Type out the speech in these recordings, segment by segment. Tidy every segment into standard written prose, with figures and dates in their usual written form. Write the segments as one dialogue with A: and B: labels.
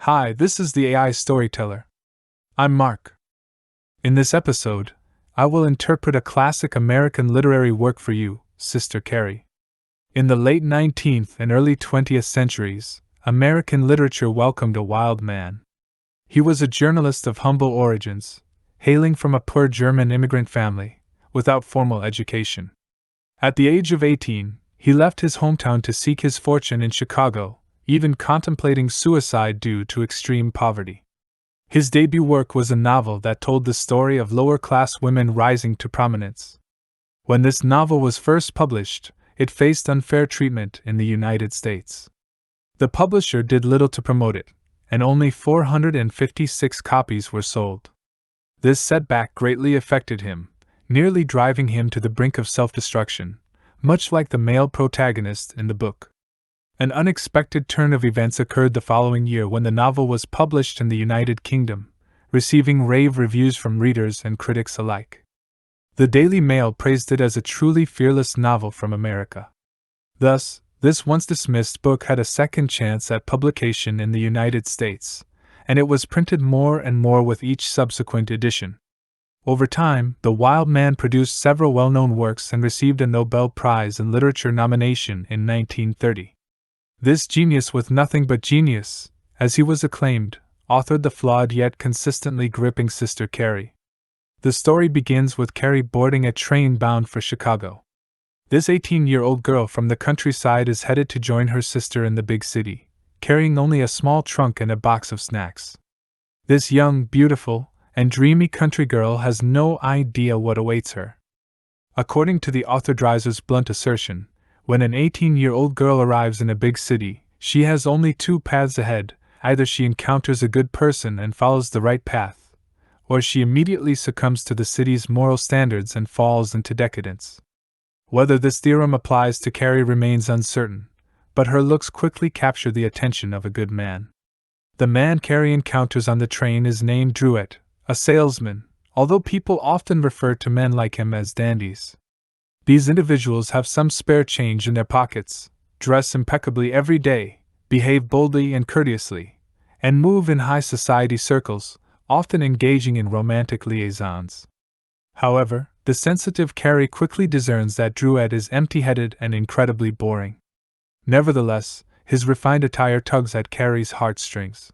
A: Hi, this is the AI Storyteller. I'm Mark. In this episode, I will interpret a classic American literary work for you, Sister Carrie. In the late 19th and early 20th centuries, American literature welcomed a wild man. He was a journalist of humble origins, hailing from a poor German immigrant family, without formal education. At the age of 18, he left his hometown to seek his fortune in Chicago, even contemplating suicide due to extreme poverty. His debut work was a novel that told the story of lower-class women rising to prominence. When this novel was first published, it faced unfair treatment in the United States. The publisher did little to promote it, and only 456 copies were sold. This setback greatly affected him, nearly driving him to the brink of self-destruction, much like the male protagonist in the book. An unexpected turn of events occurred the following year when the novel was published in the United Kingdom, receiving rave reviews from readers and critics alike. The Daily Mail praised it as a truly fearless novel from America. Thus, this once dismissed book had a second chance at publication in the United States, and it was printed more and more with each subsequent edition. Over time, the wild man produced several well-known works and received a Nobel Prize in Literature nomination in 1930. This genius with nothing but genius, as he was acclaimed, authored the flawed yet consistently gripping Sister Carrie. The story begins with Carrie boarding a train bound for Chicago. This 18-year-old girl from the countryside is headed to join her sister in the big city, carrying only a small trunk and a box of snacks. This young, beautiful, and dreamy country girl has no idea what awaits her. According to the author Dreiser's blunt assertion, when an 18-year-old girl arrives in a big city, she has only two paths ahead: either she encounters a good person and follows the right path, or she immediately succumbs to the city's moral standards and falls into decadence. Whether this theorem applies to Carrie remains uncertain, but her looks quickly capture the attention of a good man. The man Carrie encounters on the train is named Dreiser, a salesman, although people often refer to men like him as dandies. These individuals have some spare change in their pockets, dress impeccably every day, behave boldly and courteously, and move in high society circles, often engaging in romantic liaisons. However, the sensitive Carrie quickly discerns that Dreiser is empty-headed and incredibly boring. Nevertheless, his refined attire tugs at Carrie's heartstrings.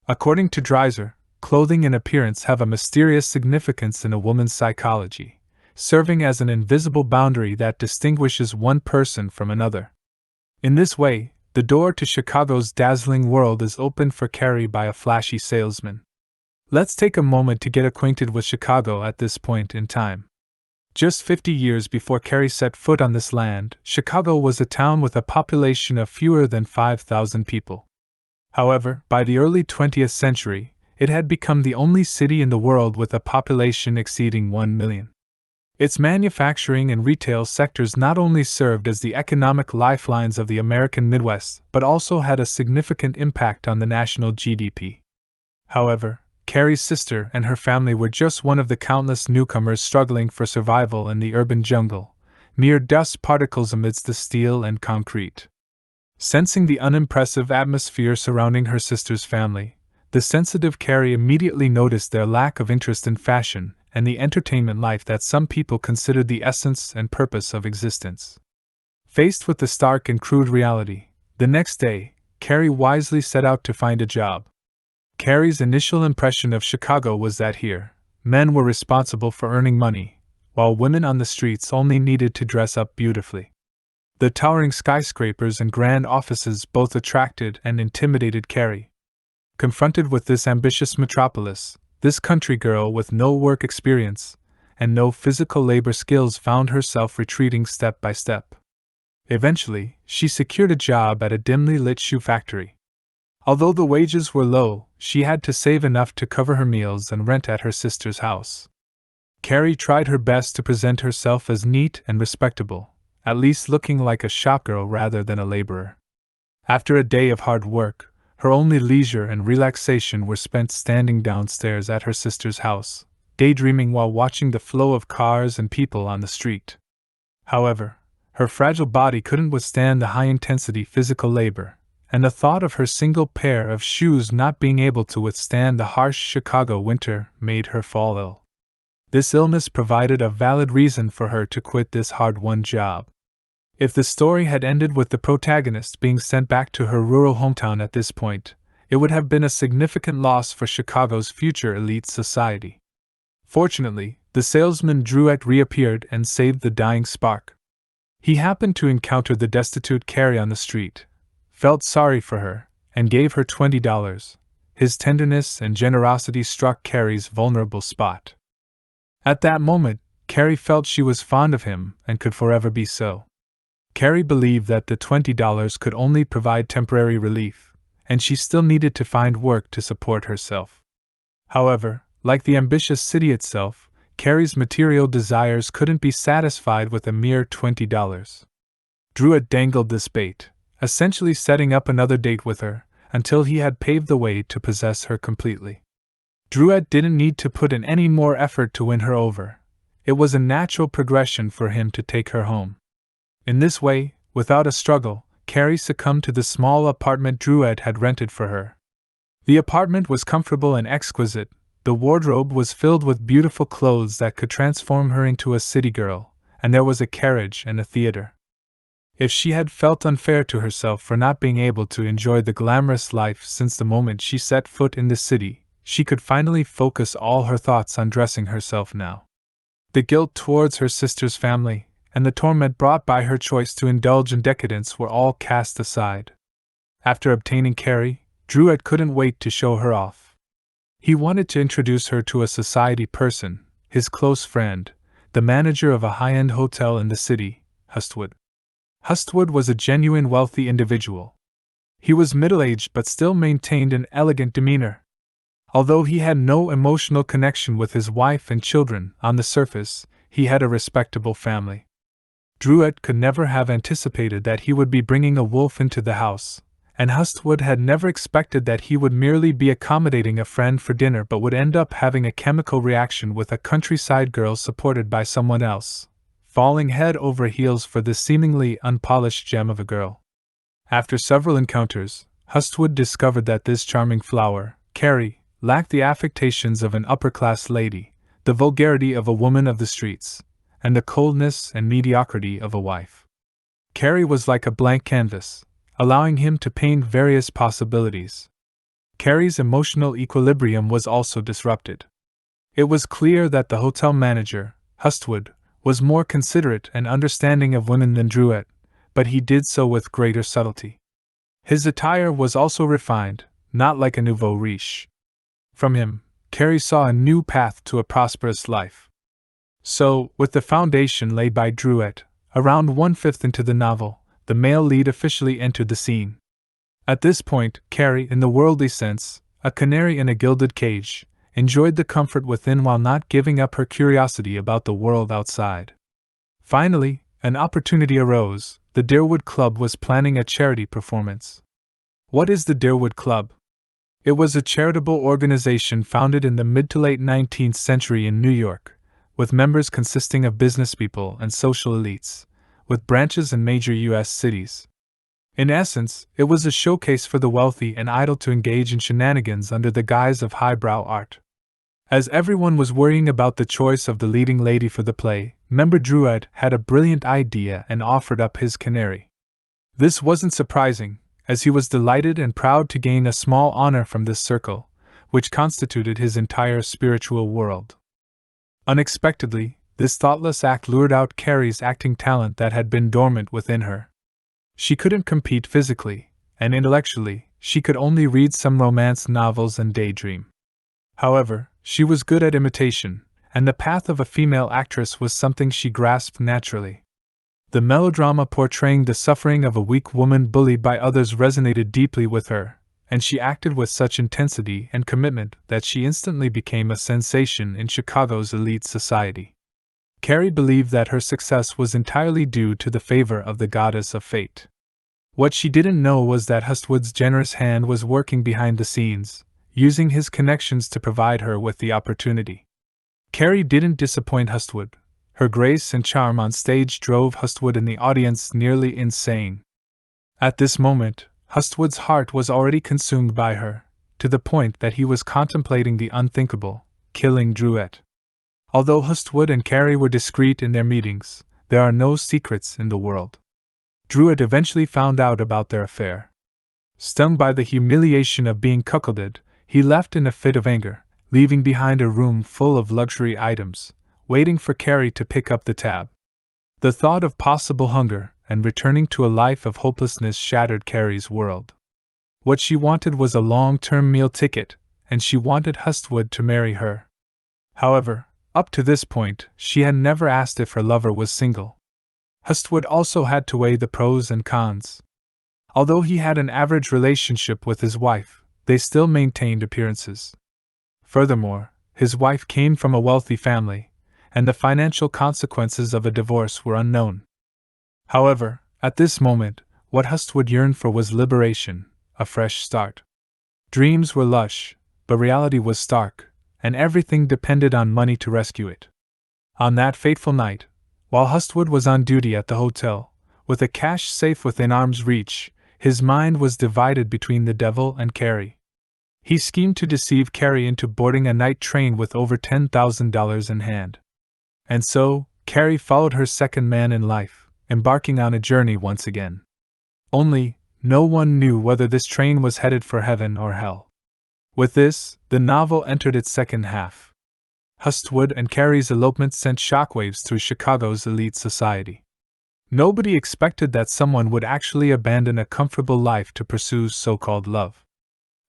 A: According to Dreiser, clothing and appearance have a mysterious significance in a woman's psychology, serving as an invisible boundary that distinguishes one person from another. In this way, the door to Chicago's dazzling world is opened for Carrie by a flashy salesman. Let's take a moment to get acquainted with Chicago at this point in time. Just 50 years before Carrie set foot on this land, Chicago was a town with a population of fewer than 5,000 people. However, by the early 20th century, it had become the only city in the world with a population exceeding 1 million. Its manufacturing and retail sectors not only served as the economic lifelines of the American Midwest, but also had a significant impact on the national GDP. However, Carrie's sister and her family were just one of the countless newcomers struggling for survival in the urban jungle, mere dust particles amidst the steel and concrete. Sensing the unimpressive atmosphere surrounding her sister's family, the sensitive Carrie immediately noticed their lack of interest in fashion and the entertainment life that some people considered the essence and purpose of existence. Faced with the stark and crude reality, the next day, Carrie wisely set out to find a job. Carrie's initial impression of Chicago was that here, men were responsible for earning money, while women on the streets only needed to dress up beautifully. The towering skyscrapers and grand offices both attracted and intimidated Carrie. Confronted with this ambitious metropolis, this country girl with no work experience and no physical labor skills found herself retreating step by step. Eventually, she secured a job at a dimly lit shoe factory. Although the wages were low, she had to save enough to cover her meals and rent at her sister's house. Carrie tried her best to present herself as neat and respectable, at least looking like a shopgirl rather than a laborer. After a day of hard work, her only leisure and relaxation were spent standing downstairs at her sister's house, daydreaming while watching the flow of cars and people on the street. However, her fragile body couldn't withstand the high-intensity physical labor, and the thought of her single pair of shoes not being able to withstand the harsh Chicago winter made her fall ill. This illness provided a valid reason for her to quit this hard-won job. If the story had ended with the protagonist being sent back to her rural hometown at this point, it would have been a significant loss for Chicago's future elite society. Fortunately, the salesman Dreiser reappeared and saved the dying spark. He happened to encounter the destitute Carrie on the street, felt sorry for her, and gave her $20. His tenderness and generosity struck Carrie's vulnerable spot. At that moment, Carrie felt she was fond of him and could forever be so. Carrie believed that the $20 could only provide temporary relief, and she still needed to find work to support herself. However, like the ambitious city itself, Carrie's material desires couldn't be satisfied with a mere $20. Dreiser dangled this bait, essentially setting up another date with her, until he had paved the way to possess her completely. Dreiser didn't need to put in any more effort to win her over. It was a natural progression for him to take her home. In this way, without a struggle, Carrie succumbed to the small apartment Dreiser had rented for her. The apartment was comfortable and exquisite. The wardrobe was filled with beautiful clothes that could transform her into a city girl, and there was a carriage and a theater. If she had felt unfair to herself for not being able to enjoy the glamorous life since the moment she set foot in the city, she could finally focus all her thoughts on dressing herself now. The guilt towards her sister's family, and the torment brought by her choice to indulge in decadence were all cast aside. After obtaining Carrie, Dreiser couldn't wait to show her off. He wanted to introduce her to a society person, his close friend, the manager of a high-end hotel in the city, Hustwood. Hustwood was a genuine wealthy individual. He was middle-aged but still maintained an elegant demeanor. Although he had no emotional connection with his wife and children, on the surface, he had a respectable family. Dreiser could never have anticipated that he would be bringing a wolf into the house, and Hustwood had never expected that he would merely be accommodating a friend for dinner but would end up having a chemical reaction with a countryside girl supported by someone else, falling head over heels for this seemingly unpolished gem of a girl. After several encounters, Hustwood discovered that this charming flower, Carrie, lacked the affectations of an upper-class lady, the vulgarity of a woman of the streets, and the coldness and mediocrity of a wife. Carrie was like a blank canvas, allowing him to paint various possibilities. Carrie's emotional equilibrium was also disrupted. It was clear that the hotel manager, Hustwood, was more considerate and understanding of women than Dreiser, but he did so with greater subtlety. His attire was also refined, not like a nouveau riche. From him, Carrie saw a new path to a prosperous life. So, with the foundation laid by Dreiser, around 1/5 into the novel, the male lead officially entered the scene. At this point, Carrie, in the worldly sense, a canary in a gilded cage, enjoyed the comfort within while not giving up her curiosity about the world outside. Finally, an opportunity arose. The Deerwood Club was planning a charity performance. What is the Deerwood Club? It was a charitable organization founded in the mid to late 19th century in New York, with members consisting of businesspeople and social elites, with branches in major U.S. cities. In essence, it was a showcase for the wealthy and idle to engage in shenanigans under the guise of highbrow art. As everyone was worrying about the choice of the leading lady for the play, member Dreiser had a brilliant idea and offered up his canary. This wasn't surprising, as he was delighted and proud to gain a small honor from this circle, which constituted his entire spiritual world. Unexpectedly, this thoughtless act lured out Carrie's acting talent that had been dormant within her. She couldn't compete physically, and intellectually, she could only read some romance novels and daydream. However, she was good at imitation, and the path of a female actress was something she grasped naturally. The melodrama portraying the suffering of a weak woman bullied by others resonated deeply with her, and she acted with such intensity and commitment that she instantly became a sensation in Chicago's elite society. Carrie believed that her success was entirely due to the favor of the goddess of fate. What she didn't know was that Hustwood's generous hand was working behind the scenes, using his connections to provide her with the opportunity. Carrie didn't disappoint Hustwood. Her grace and charm on stage drove Hustwood and the audience nearly insane. At this moment, Hustwood's heart was already consumed by her, to the point that he was contemplating the unthinkable, killing Druette. Although Hustwood and Carrie were discreet in their meetings, there are no secrets in the world. Druette eventually found out about their affair. Stung by the humiliation of being cuckolded, he left in a fit of anger, leaving behind a room full of luxury items, waiting for Carrie to pick up the tab. The thought of possible hunger and returning to a life of hopelessness shattered Carrie's world. What she wanted was a long-term meal ticket, and she wanted Hustwood to marry her. However, up to this point, she had never asked if her lover was single. Hustwood also had to weigh the pros and cons. Although he had an average relationship with his wife, they still maintained appearances. Furthermore, his wife came from a wealthy family, and the financial consequences of a divorce were unknown. However, at this moment, what Hustwood yearned for was liberation, a fresh start. Dreams were lush, but reality was stark, and everything depended on money to rescue it. On that fateful night, while Hustwood was on duty at the hotel, with a cash safe within arm's reach, his mind was divided between the devil and Carrie. He schemed to deceive Carrie into boarding a night train with over $10,000 in hand. And so, Carrie followed her second man in life, embarking on a journey once again. Only, no one knew whether this train was headed for heaven or hell. With this, the novel entered its second half. Hustwood and Carrie's elopement sent shockwaves through Chicago's elite society. Nobody expected that someone would actually abandon a comfortable life to pursue so-called love.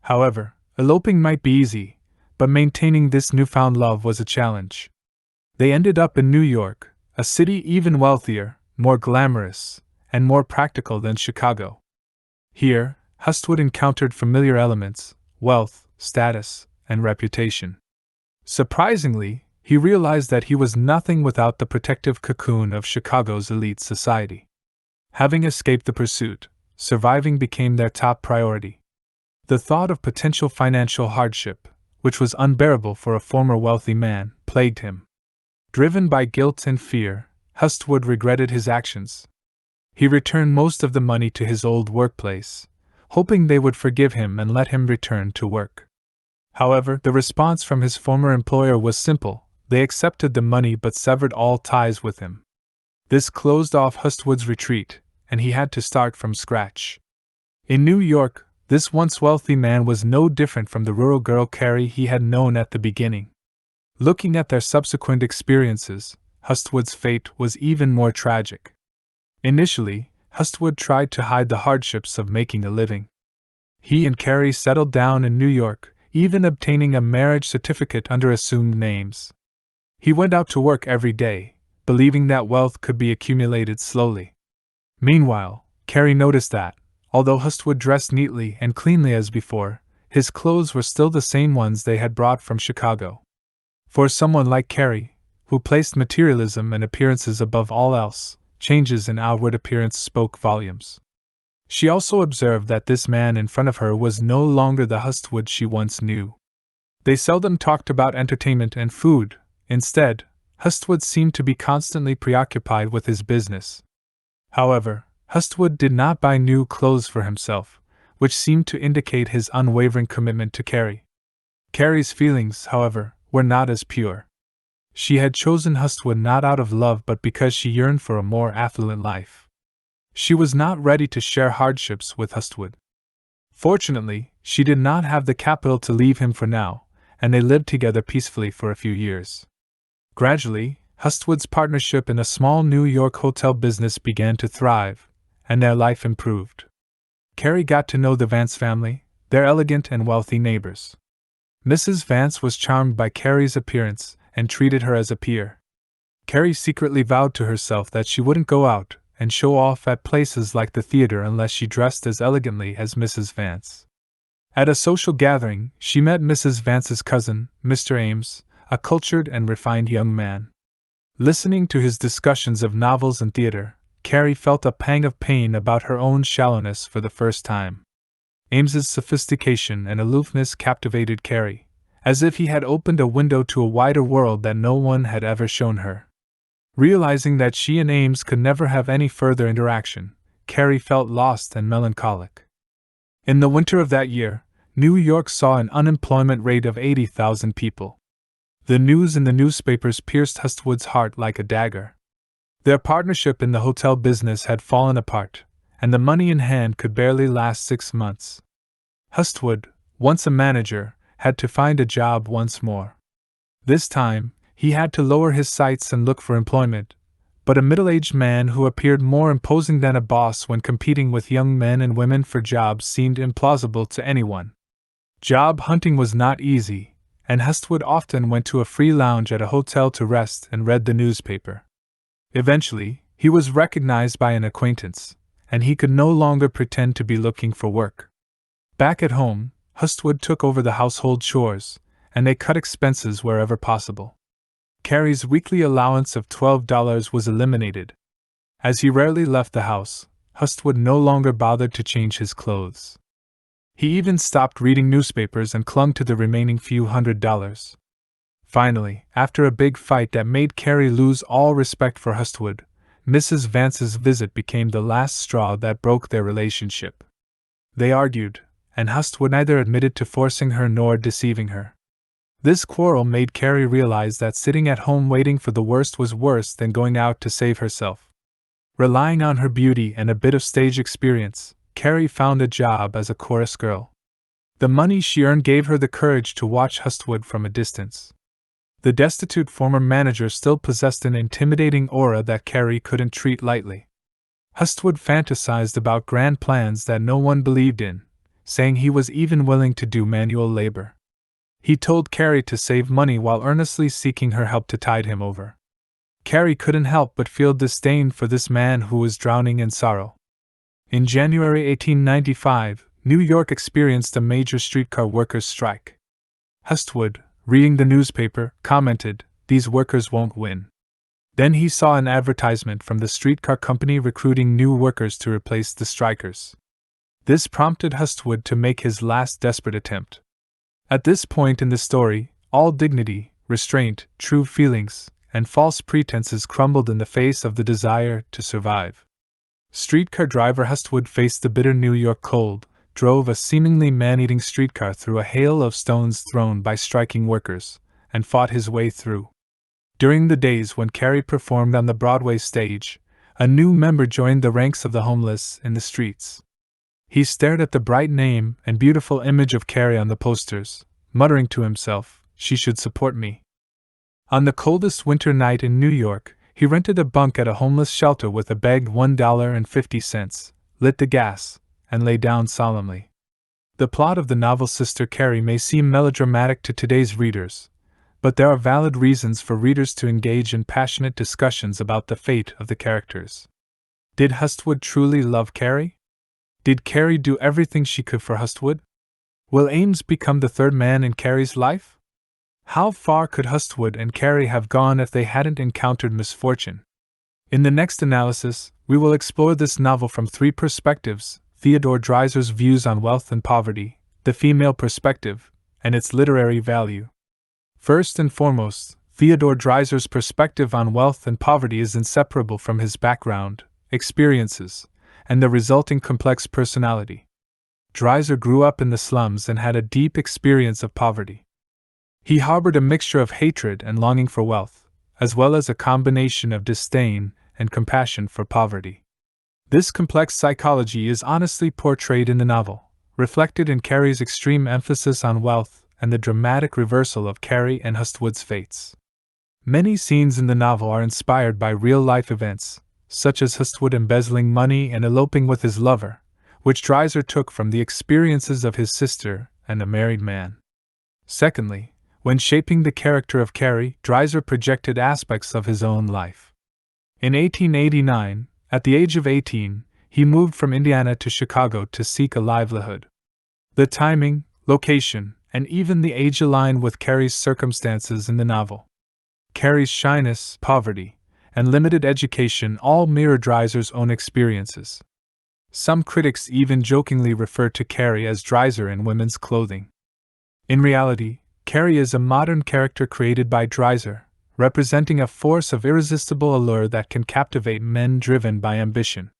A: However, eloping might be easy, but maintaining this newfound love was a challenge. They ended up in New York, a city even wealthier, more glamorous, and more practical than Chicago. Here, Hustwood encountered familiar elements: wealth, status, and reputation. Surprisingly, he realized that he was nothing without the protective cocoon of Chicago's elite society. Having escaped the pursuit, surviving became their top priority. The thought of potential financial hardship, which was unbearable for a former wealthy man, plagued him. Driven by guilt and fear, Hustwood regretted his actions. He returned most of the money to his old workplace, hoping they would forgive him and let him return to work. However, the response from his former employer was simple: they accepted the money but severed all ties with him. This closed off Hustwood's retreat, and he had to start from scratch. In New York, this once wealthy man was no different from the rural girl Carrie he had known at the beginning. Looking at their subsequent experiences, Hustwood's fate was even more tragic. Initially, Hustwood tried to hide the hardships of making a living. He and Carrie settled down in New York, even obtaining a marriage certificate under assumed names. He went out to work every day, believing that wealth could be accumulated slowly. Meanwhile, Carrie noticed that, although Hustwood dressed neatly and cleanly as before, his clothes were still the same ones they had brought from Chicago. For someone like Carrie, who placed materialism and appearances above all else, changes in outward appearance spoke volumes. She also observed that this man in front of her was no longer the Hustwood she once knew. They seldom talked about entertainment and food. Instead, Hustwood seemed to be constantly preoccupied with his business. However, Hustwood did not buy new clothes for himself, which seemed to indicate his unwavering commitment to Carrie. Carrie's feelings, however, were not as pure. She had chosen Hustwood not out of love but because she yearned for a more affluent life. She was not ready to share hardships with Hustwood. Fortunately, she did not have the capital to leave him for now, and they lived together peacefully for a few years. Gradually, Hustwood's partnership in a small New York hotel business began to thrive, and their life improved. Carrie got to know the Vance family, their elegant and wealthy neighbors. Mrs. Vance was charmed by Carrie's appearance and treated her as a peer. Carrie secretly vowed to herself that she wouldn't go out and show off at places like the theater unless she dressed as elegantly as Mrs. Vance. At a social gathering, she met Mrs. Vance's cousin, Mr. Ames, a cultured and refined young man. Listening to his discussions of novels and theater, Carrie felt a pang of pain about her own shallowness for the first time. Ames's sophistication and aloofness captivated Carrie, as if he had opened a window to a wider world that no one had ever shown her. Realizing that she and Ames could never have any further interaction, Carrie felt lost and melancholic. In the winter of that year, New York saw an unemployment rate of 80,000 people. The news in the newspapers pierced Hustwood's heart like a dagger. Their partnership in the hotel business had fallen apart, and the money in hand could barely last 6 months. Hustwood, once a manager, had to find a job once more. This time, he had to lower his sights and look for employment, but a middle-aged man who appeared more imposing than a boss when competing with young men and women for jobs seemed implausible to anyone. Job hunting was not easy, and Hustwood often went to a free lounge at a hotel to rest and read the newspaper. Eventually, he was recognized by an acquaintance, and he could no longer pretend to be looking for work. Back at home, Hustwood took over the household chores, and they cut expenses wherever possible. Carrie's weekly allowance of $12 was eliminated. As he rarely left the house, Hustwood no longer bothered to change his clothes. He even stopped reading newspapers and clung to the remaining few $100s. Finally, after a big fight that made Carrie lose all respect for Hustwood, Mrs. Vance's visit became the last straw that broke their relationship. They argued, and Hustwood neither admitted to forcing her nor deceiving her. This quarrel made Carrie realize that sitting at home waiting for the worst was worse than going out to save herself. Relying on her beauty and a bit of stage experience, Carrie found a job as a chorus girl. The money she earned gave her the courage to watch Hustwood from a distance. The destitute former manager still possessed an intimidating aura that Carrie couldn't treat lightly. Hustwood fantasized about grand plans that no one believed in, saying he was even willing to do manual labor. He told Carrie to save money while earnestly seeking her help to tide him over. Carrie couldn't help but feel disdain for this man who was drowning in sorrow. In January 1895, New York experienced a major streetcar workers' strike. Hustwood, reading the newspaper, commented, "These workers won't win." Then he saw an advertisement from the streetcar company recruiting new workers to replace the strikers. This prompted Hustwood to make his last desperate attempt. At this point in the story, all dignity, restraint, true feelings, and false pretenses crumbled in the face of the desire to survive. Streetcar driver Hustwood faced the bitter New York cold, drove a seemingly man-eating streetcar through a hail of stones thrown by striking workers, and fought his way through. During the days when Carrie performed on the Broadway stage, a new member joined the ranks of the homeless in the streets. He stared at the bright name and beautiful image of Carrie on the posters, muttering to himself, "She should support me." On the coldest winter night in New York, he rented a bunk at a homeless shelter with a begged $1.50, lit the gas, and lay down solemnly. The plot of the novel Sister Carrie may seem melodramatic to today's readers, but there are valid reasons for readers to engage in passionate discussions about the fate of the characters. Did Hustwood truly love Carrie? Did Carrie do everything she could for Hustwood? Will Ames become the third man in Carrie's life? How far could Hustwood and Carrie have gone if they hadn't encountered misfortune? In the next analysis, we will explore this novel from 3 perspectives: Theodore Dreiser's views on wealth and poverty, the female perspective, and its literary value. First and foremost, Theodore Dreiser's perspective on wealth and poverty is inseparable from his background, experiences, and the resulting complex personality. Dreiser grew up in the slums and had a deep experience of poverty. He harbored a mixture of hatred and longing for wealth, as well as a combination of disdain and compassion for poverty. This complex psychology is honestly portrayed in the novel, reflected in Carrie's extreme emphasis on wealth and the dramatic reversal of Carrie and Hustwood's fates. Many scenes in the novel are inspired by real-life events, such as Hustwood embezzling money and eloping with his lover, which Dreiser took from the experiences of his sister and a married man. Secondly, when shaping the character of Carrie, Dreiser projected aspects of his own life. In 1889, at the age of 18, he moved from Indiana to Chicago to seek a livelihood. The timing, location, and even the age align with Carrie's circumstances in the novel. Carrie's shyness, poverty, and limited education all mirror Dreiser's own experiences. Some critics even jokingly refer to Carrie as Dreiser in women's clothing. In reality, Carrie is a modern character created by Dreiser, representing a force of irresistible allure that can captivate men driven by ambition.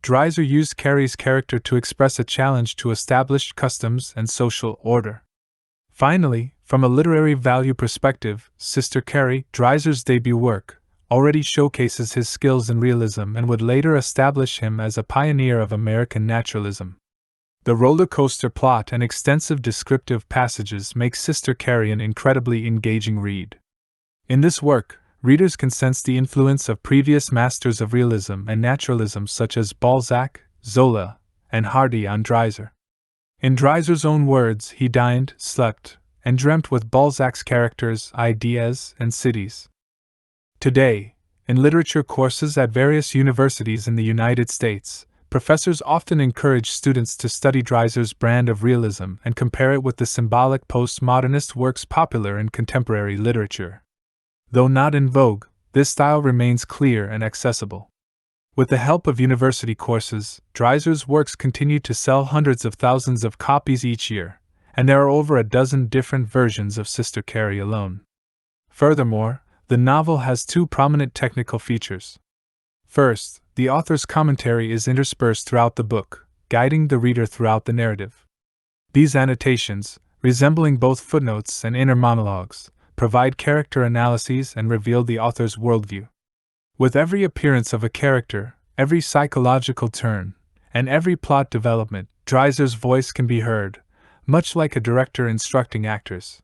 A: Dreiser used Carrie's character to express a challenge to established customs and social order. Finally, from a literary value perspective, Sister Carrie, Dreiser's debut work, already showcases his skills in realism and would later establish him as a pioneer of American naturalism. The roller coaster plot and extensive descriptive passages make Sister Carrie an incredibly engaging read. In this work, readers can sense the influence of previous masters of realism and naturalism such as Balzac, Zola, and Hardy on Dreiser. In Dreiser's own words, he dined, slept, and dreamt with Balzac's characters, ideas, and cities. Today, in literature courses at various universities in the United States, professors often encourage students to study Dreiser's brand of realism and compare it with the symbolic postmodernist works popular in contemporary literature. Though not in vogue, this style remains clear and accessible. With the help of university courses, Dreiser's works continue to sell hundreds of thousands of copies each year, and there are over a dozen different versions of Sister Carrie alone. Furthermore, the novel has two prominent technical features. First, the author's commentary is interspersed throughout the book, guiding the reader throughout the narrative. These annotations, resembling both footnotes and inner monologues, provide character analyses and reveal the author's worldview. With every appearance of a character, every psychological turn, and every plot development, Dreiser's voice can be heard, much like a director instructing actors.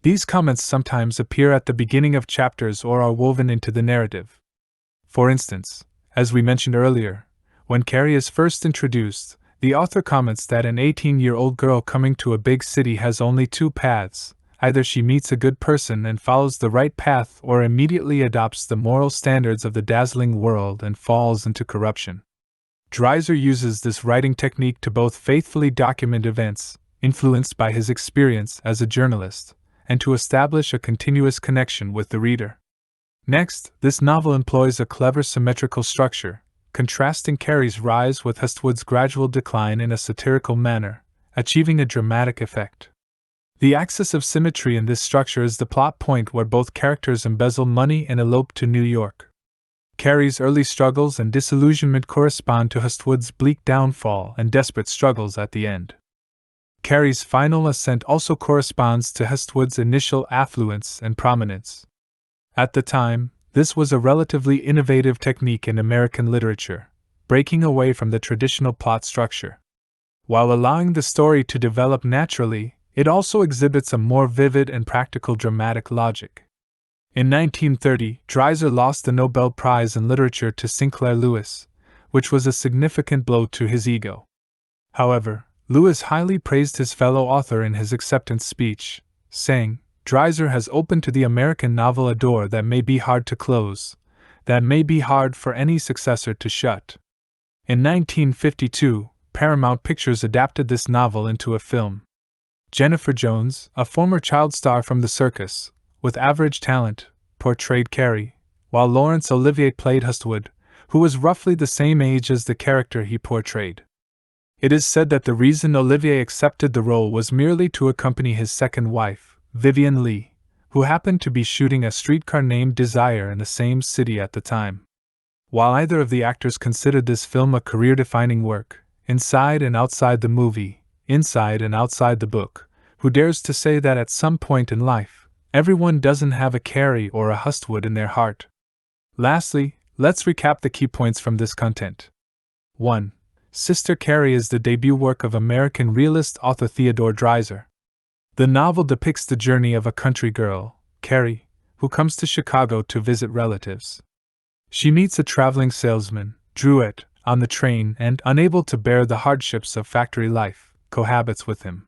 A: These comments sometimes appear at the beginning of chapters or are woven into the narrative. For instance, as we mentioned earlier, when Carrie is first introduced, the author comments that an 18-year-old girl coming to a big city has only two paths: either she meets a good person and follows the right path, or immediately adopts the moral standards of the dazzling world and falls into corruption. Dreiser uses this writing technique to both faithfully document events, influenced by his experience as a journalist, and to establish a continuous connection with the reader. Next, this novel employs a clever symmetrical structure, contrasting Carrie's rise with Hestwood's gradual decline in a satirical manner, achieving a dramatic effect. The axis of symmetry in this structure is the plot point where both characters embezzle money and elope to New York. Carrie's early struggles and disillusionment correspond to Hestwood's bleak downfall and desperate struggles at the end. Carrie's final ascent also corresponds to Hestwood's initial affluence and prominence. At the time, this was a relatively innovative technique in American literature, breaking away from the traditional plot structure. While allowing the story to develop naturally, it also exhibits a more vivid and practical dramatic logic. In 1930, Dreiser lost the Nobel Prize in Literature to Sinclair Lewis, which was a significant blow to his ego. However, Lewis highly praised his fellow author in his acceptance speech, saying, "Dreiser has opened to the American novel a door that may be hard to close, that may be hard for any successor to shut." In 1952, Paramount Pictures adapted this novel into a film. Jennifer Jones, a former child star from the circus, with average talent, portrayed Carrie, while Laurence Olivier played Hestwood, who was roughly the same age as the character he portrayed. It is said that the reason Olivier accepted the role was merely to accompany his second wife, Vivian Leigh, who happened to be shooting a streetcar named Dreiser in the same city at the time. While either of the actors considered this film a career-defining work, inside and outside the movie, inside and outside the book, who dares to say that at some point in life, everyone doesn't have a Carrie or a Hestwood in their heart? Lastly, let's recap the key points from this content. 1. Sister Carrie is the debut work of American realist author Theodore Dreiser. The novel depicts the journey of a country girl, Carrie, who comes to Chicago to visit relatives. She meets a traveling salesman, Druitt, on the train and, unable to bear the hardships of factory life, cohabits with him.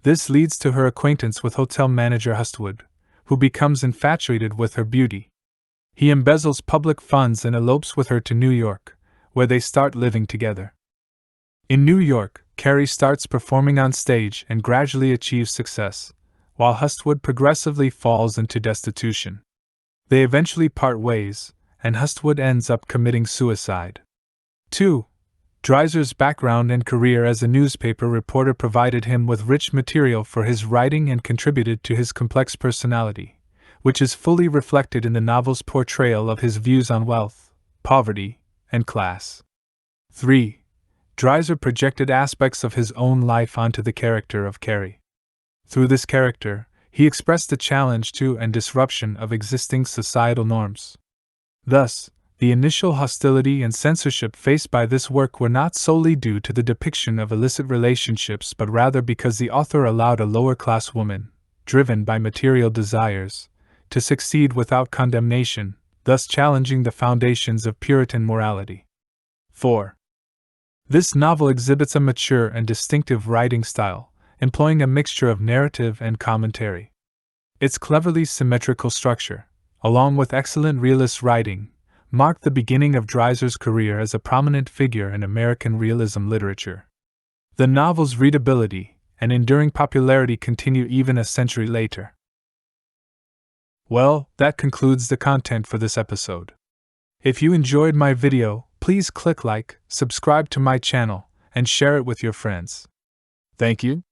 A: This leads to her acquaintance with hotel manager Hestwood, who becomes infatuated with her beauty. He embezzles public funds and elopes with her to New York, where they start living together. In New York, Carrie starts performing on stage and gradually achieves success, while Hestwood progressively falls into destitution. They eventually part ways, and Hestwood ends up committing suicide. 2. Dreiser's background and career as a newspaper reporter provided him with rich material for his writing and contributed to his complex personality, which is fully reflected in the novel's portrayal of his views on wealth, poverty, and class. 3. Dreiser projected aspects of his own life onto the character of Carrie. Through this character, he expressed the challenge to and disruption of existing societal norms. Thus, the initial hostility and censorship faced by this work were not solely due to the depiction of illicit relationships but rather because the author allowed a lower-class woman, driven by material desires, to succeed without condemnation, thus challenging the foundations of Puritan morality. 4. This novel exhibits a mature and distinctive writing style, employing a mixture of narrative and commentary. Its cleverly symmetrical structure, along with excellent realist writing, marked the beginning of Dreiser's career as a prominent figure in American realism literature. The novel's readability and enduring popularity continue even a century later. Well, that concludes the content for this episode. If you enjoyed my video, please click like, subscribe to my channel, and share it with your friends. Thank you.